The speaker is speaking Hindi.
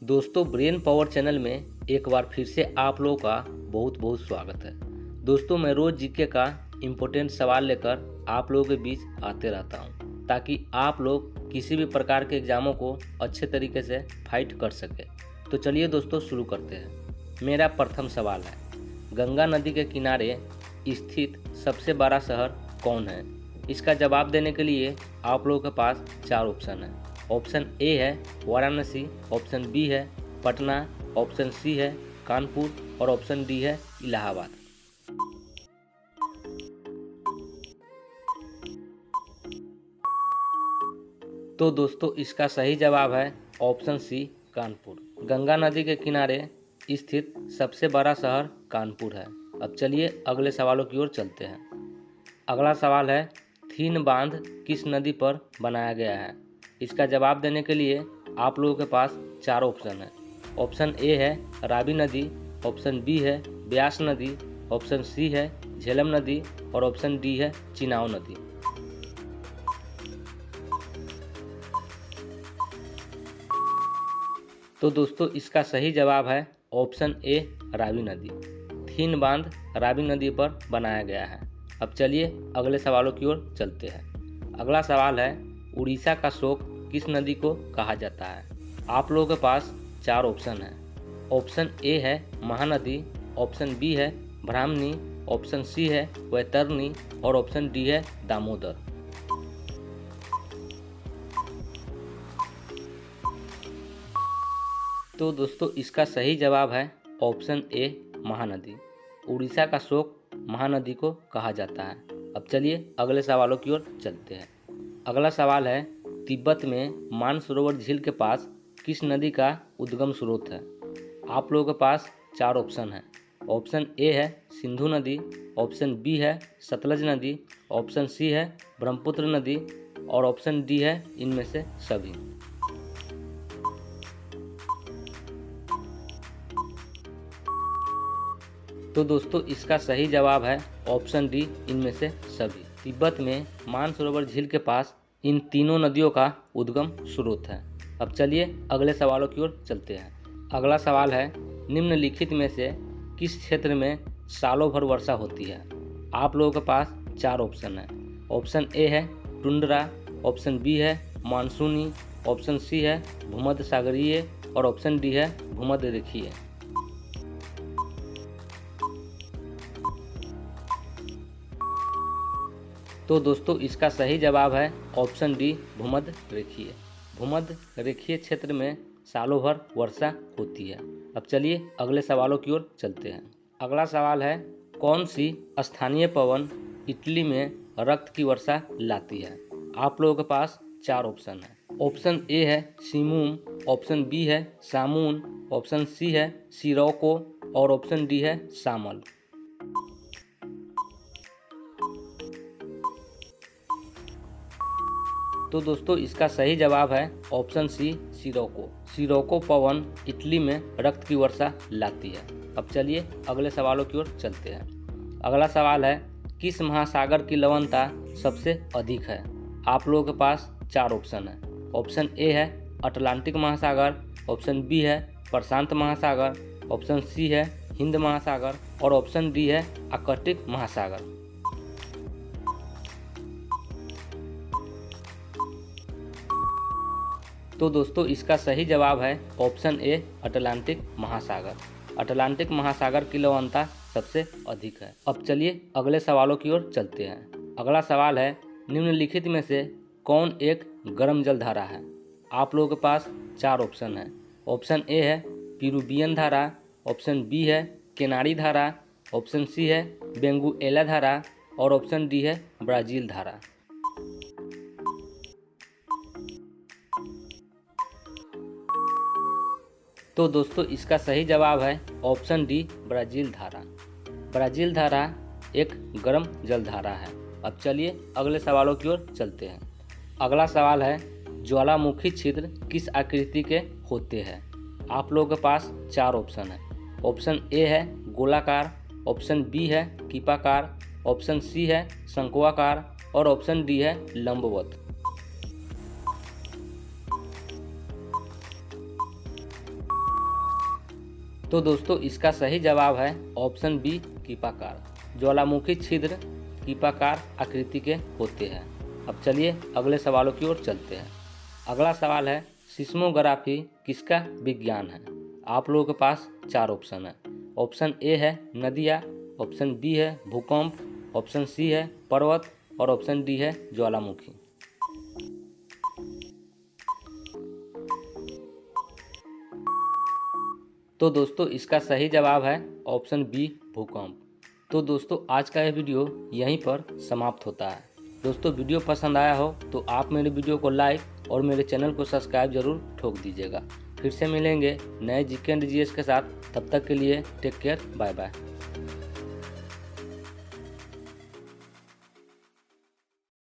दोस्तों, ब्रेन पावर चैनल में एक बार फिर से आप लोगों का बहुत बहुत स्वागत है। दोस्तों, मैं रोज़ जीके का इम्पोर्टेंट सवाल लेकर आप लोगों के बीच आते रहता हूं, ताकि आप लोग किसी भी प्रकार के एग्ज़ामों को अच्छे तरीके से फाइट कर सके। तो चलिए दोस्तों, शुरू करते हैं। मेरा प्रथम सवाल है, गंगा नदी के किनारे स्थित सबसे बड़ा शहर कौन है? इसका जवाब देने के लिए आप लोगों के पास 4 ऑप्शन है। ऑप्शन ए है वाराणसी, ऑप्शन बी है पटना, ऑप्शन सी है कानपुर और ऑप्शन डी है इलाहाबाद। तो दोस्तों, इसका सही जवाब है ऑप्शन सी कानपुर। गंगा नदी के किनारे स्थित सबसे बड़ा शहर कानपुर है। अब चलिए अगले सवालों की ओर चलते हैं। अगला सवाल है, थीन बांध किस नदी पर बनाया गया है? इसका जवाब देने के लिए आप लोगों के पास 4 ऑप्शन है। ऑप्शन ए है रावी नदी, ऑप्शन बी है ब्यास नदी, ऑप्शन सी है झेलम नदी और ऑप्शन डी है चिनाव नदी। तो दोस्तों, इसका सही जवाब है ऑप्शन ए रावी नदी। थीन बांध रावी नदी पर बनाया गया है। अब चलिए अगले सवालों की ओर चलते हैं। अगला सवाल है, उड़ीसा का शोक किस नदी को कहा जाता है? आप लोगों के पास 4 ऑप्शन है। ऑप्शन ए है महानदी, ऑप्शन बी है ब्राह्मणी, ऑप्शन सी है वैतरणी और ऑप्शन डी है दामोदर। तो दोस्तों, इसका सही जवाब है ऑप्शन ए महानदी। उड़ीसा का शोक महानदी को कहा जाता है। अब चलिए अगले सवालों की ओर चलते हैं। अगला सवाल है, तिब्बत में मानसरोवर झील के पास किस नदी का उद्गम स्रोत है? आप लोगों के पास 4 ऑप्शन है। ऑप्शन ए है सिंधु नदी, ऑप्शन बी है सतलज नदी, ऑप्शन सी है ब्रह्मपुत्र नदी और ऑप्शन डी है इनमें से सभी। तो दोस्तों, इसका सही जवाब है ऑप्शन डी इनमें से सभी। तिब्बत में मानसरोवर झील के पास इन तीनों नदियों का उद्गम स्रोत है। अब चलिए अगले सवालों की ओर चलते हैं। अगला सवाल है, निम्नलिखित में से किस क्षेत्र में सालों भर वर्षा होती है? आप लोगों के पास 4 ऑप्शन है। ऑप्शन ए है टुंड्रा, ऑप्शन बी है मानसूनी, ऑप्शन सी है भूमध्य सागरीय और ऑप्शन डी है भूमध्य रेखीय। तो दोस्तों, इसका सही जवाब है ऑप्शन डी भूमध्य रेखीय। भूमध्य रेखीय क्षेत्र में सालों भर वर्षा होती है। अब चलिए अगले सवालों की ओर चलते हैं। अगला सवाल है, कौन सी स्थानीय पवन इटली में रक्त की वर्षा लाती है? आप लोगों के पास 4 ऑप्शन है। ऑप्शन ए है सिमूम, ऑप्शन बी है सामून, ऑप्शन सी है सिरोको और ऑप्शन डी है सामल। तो दोस्तों, इसका सही जवाब है ऑप्शन सी सिरोको। सिरोको पवन इटली में रक्त की वर्षा लाती है। अब चलिए अगले सवालों की ओर चलते हैं। अगला सवाल है, किस महासागर की लवणता सबसे अधिक है? आप लोगों के पास 4 ऑप्शन है। ऑप्शन ए है अटलांटिक महासागर, ऑप्शन बी है प्रशांत महासागर, ऑप्शन सी है हिंद महासागर और ऑप्शन डी है आर्कटिक महासागर। तो दोस्तों, इसका सही जवाब है ऑप्शन ए अटलांटिक महासागर। अटलांटिक महासागर की लवणता सबसे अधिक है। अब चलिए अगले सवालों की ओर चलते हैं। अगला सवाल है, निम्नलिखित में से कौन एक गर्म जल धारा है? आप लोगों के पास 4 ऑप्शन है। ऑप्शन ए है पिरुबियन धारा, ऑप्शन बी है केनारी धारा, ऑप्शन सी है बेंगुएला धारा और ऑप्शन डी है ब्राज़ील धारा। तो दोस्तों, इसका सही जवाब है ऑप्शन डी ब्राज़ील धारा। ब्राज़ील धारा एक गर्म जलधारा है। अब चलिए अगले सवालों की ओर चलते हैं। अगला सवाल है, ज्वालामुखी छिद्र किस आकृति के होते हैं? आप लोगों के पास 4 ऑप्शन है। ऑप्शन ए है गोलाकार, ऑप्शन बी है कीपाकार, ऑप्शन सी है शंक्वाकार और ऑप्शन डी है लंबवत। तो दोस्तों इसका सही जवाब है ऑप्शन बी कीपाकार। ज्वालामुखी छिद्र कीपाकार आकृति के होते हैं। अब चलिए अगले सवालों की ओर चलते हैं। अगला सवाल है सिस्मोग्राफी किसका विज्ञान है। आप लोगों के पास 4 ऑप्शन है। ऑप्शन ए है नदियाँ, ऑप्शन बी है भूकंप, ऑप्शन सी है पर्वत और ऑप्शन डी है ज्वालामुखी। तो दोस्तों इसका सही जवाब है ऑप्शन बी भूकंप। तो दोस्तों आज का यह वीडियो यहीं पर समाप्त होता है। दोस्तों वीडियो पसंद आया हो तो आप मेरे वीडियो को लाइक और मेरे चैनल को सब्सक्राइब जरूर ठोक दीजिएगा। फिर से मिलेंगे नए जीके एंड जीएस के साथ। तब तक के लिए टेक केयर, बाय बाय।